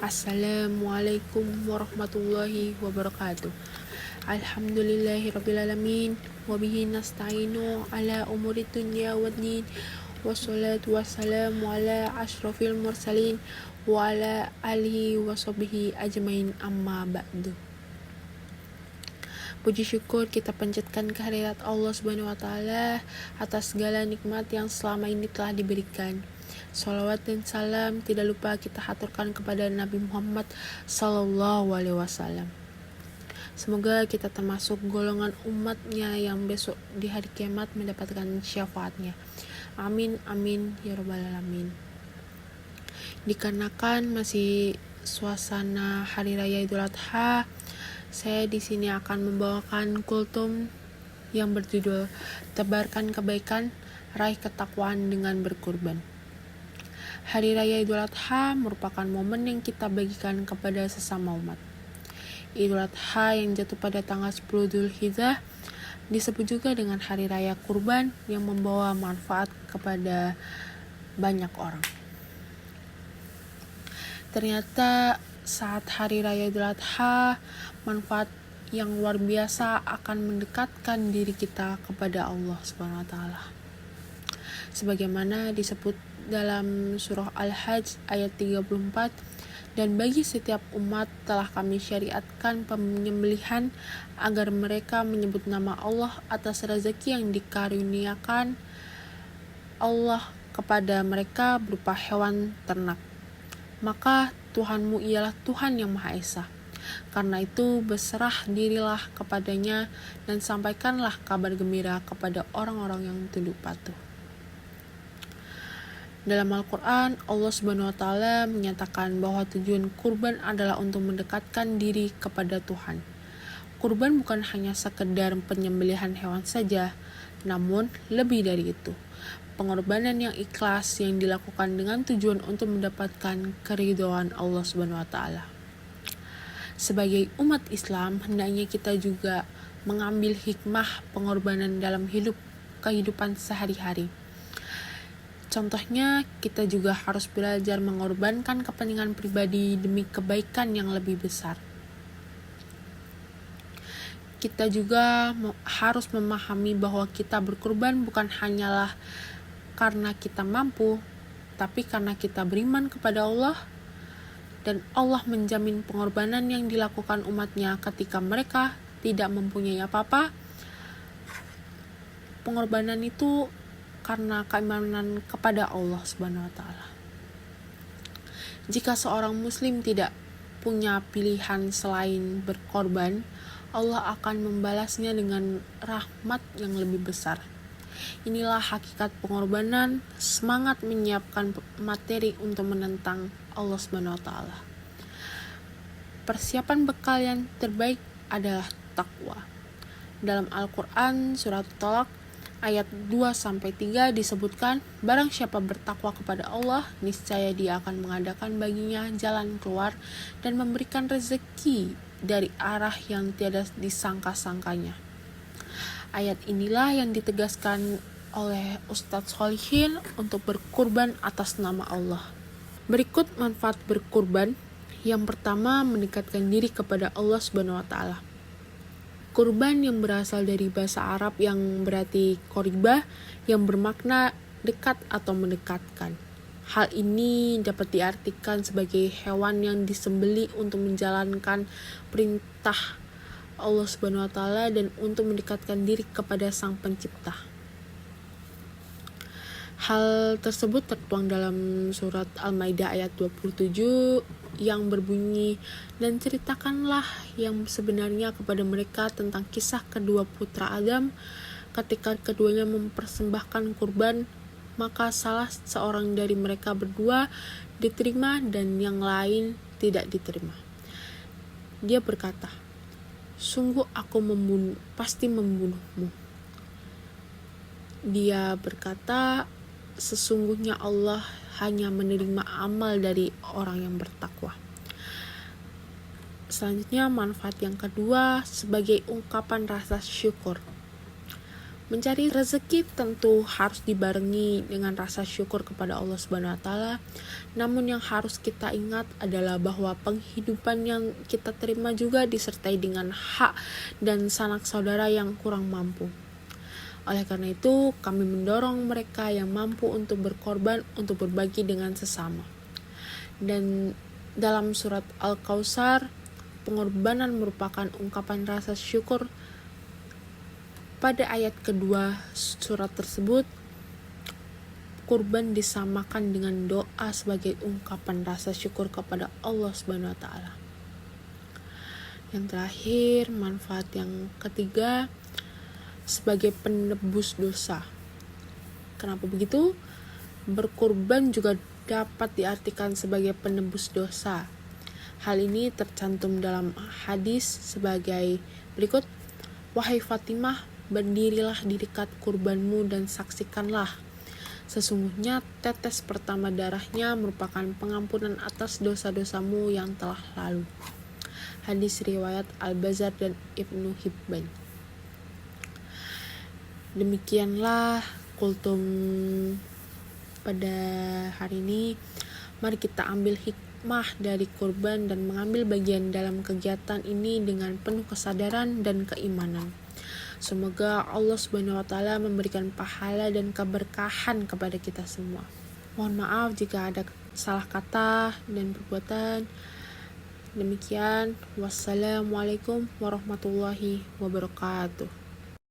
Assalamualaikum warahmatullahi wabarakatuh. Alhamdulillahirrabbilalamin. Wabihi nasta'inu ala umuri dunya waddin. Wassalatu wassalamu ala ashrafil mursalin. Wa ala alihi wa sahbihi ajmain amma ba'du. Puji syukur kita panjatkan kehadirat Allah Subhanahu wa taala atas segala nikmat yang selama ini telah diberikan. Salawat dan salam tidak lupa kita haturkan kepada Nabi Muhammad sallallahu alaihi wasallam. Semoga kita termasuk golongan umatnya yang besok di hari kiamat mendapatkan syafaatnya. Amin amin ya rabbal alamin. Dikarenakan masih suasana hari raya Idul Adha, saya di sini akan membawakan kultum yang berjudul Tebarkan Kebaikan, Raih Ketakwaan dengan Berkurban. Hari Raya Idul Adha merupakan momen yang kita bagikan kepada sesama umat. Idul Adha yang jatuh pada tanggal 10 Dzulhijjah disebut juga dengan Hari Raya Kurban yang membawa manfaat kepada banyak orang. Ternyata saat Hari Raya Idul Adha, manfaat yang luar biasa akan mendekatkan diri kita kepada Allah Subhanahu wa taala. Sebagaimana disebut dalam surah Al-Hajj ayat 34, dan bagi setiap umat telah kami syariatkan penyembelihan agar mereka menyebut nama Allah atas rezeki yang dikaruniakan Allah kepada mereka berupa hewan ternak. Maka Tuhanmu ialah Tuhan yang Maha Esa. Karena itu berserah dirilah kepadanya dan sampaikanlah kabar gembira kepada orang-orang yang tunduk patuh. Dalam Al-Quran, Allah Subhanahu wa taala menyatakan bahwa tujuan kurban adalah untuk mendekatkan diri kepada Tuhan. Kurban bukan hanya sekedar penyembelihan hewan saja, namun lebih dari itu. Pengorbanan yang ikhlas yang dilakukan dengan tujuan untuk mendapatkan keridhaan Allah Subhanahu wa taala. Sebagai umat Islam, hendaknya kita juga mengambil hikmah pengorbanan dalam kehidupan sehari-hari. Contohnya, kita juga harus belajar mengorbankan kepentingan pribadi demi kebaikan yang lebih besar. Kita juga harus memahami bahwa kita berkorban bukan hanyalah karena kita mampu, tapi karena kita beriman kepada Allah, dan Allah menjamin pengorbanan yang dilakukan umatnya ketika mereka tidak mempunyai apa-apa. Pengorbanan itu karena keimanan kepada Allah Subhanahu wa taala. Jika seorang muslim tidak punya pilihan selain berkorban, Allah akan membalasnya dengan rahmat yang lebih besar. Inilah hakikat pengorbanan, semangat menyiapkan materi untuk menentang Allah Subhanahu wa taala. Persiapan bekal yang terbaik adalah takwa. Dalam Al-Qur'an surat Tolak ayat 2-3 disebutkan, barang siapa bertakwa kepada Allah, niscaya dia akan mengadakan baginya jalan keluar dan memberikan rezeki dari arah yang tiada disangka-sangkanya. Ayat inilah yang ditegaskan oleh Ustadz Sholihin untuk berkurban atas nama Allah. Berikut manfaat berkurban. Yang pertama, mendekatkan diri kepada Allah Subhanahu wa taala. Kurban yang berasal dari bahasa Arab yang berarti koribah, yang bermakna dekat atau mendekatkan. Hal ini dapat diartikan sebagai hewan yang disembelih untuk menjalankan perintah Allah Subhanahu wa taala dan untuk mendekatkan diri kepada Sang Pencipta. Hal tersebut tertuang dalam surat Al-Maidah ayat 27 yang berbunyi, dan ceritakanlah yang sebenarnya kepada mereka tentang kisah kedua putra Adam ketika keduanya mempersembahkan kurban, maka salah seorang dari mereka berdua diterima dan yang lain tidak diterima. Dia berkata, sungguh aku pasti membunuhmu. Dia berkata, sesungguhnya Allah hanya menerima amal dari orang yang bertakwa. Selanjutnya, manfaat yang kedua sebagai ungkapan rasa syukur. Mencari rezeki tentu harus dibarengi dengan rasa syukur kepada Allah Subhanahu wa taala. Namun yang harus kita ingat adalah bahwa penghidupan yang kita terima juga disertai dengan hak dan sanak saudara yang kurang mampu. Oleh karena itu, kami mendorong mereka yang mampu untuk berkorban untuk berbagi dengan sesama. Dan dalam surat Al-Kautsar, pengorbanan merupakan ungkapan rasa syukur. Pada ayat kedua surat tersebut, kurban disamakan dengan doa sebagai ungkapan rasa syukur kepada Allah Subhanahu wa taala. Yang terakhir, manfaat yang ketiga, sebagai penebus dosa. Kenapa begitu? Berkurban juga dapat diartikan sebagai penebus dosa. Hal ini tercantum dalam hadis sebagai berikut: "Wahai Fatimah, berdirilah di dekat kurbanmu dan saksikanlah. Sesungguhnya tetes pertama darahnya merupakan pengampunan atas dosa-dosamu yang telah lalu." Hadis riwayat Al-Bazzar dan Ibnu Hibban. Demikianlah kultum pada hari ini. Mari kita ambil hikmah dari kurban dan mengambil bagian dalam kegiatan ini dengan penuh kesadaran dan keimanan. Semoga Allah Subhanahu wa taala memberikan pahala dan keberkahan kepada kita semua. Mohon maaf jika ada salah kata dan perbuatan. Demikian, wassalamualaikum warahmatullahi wabarakatuh.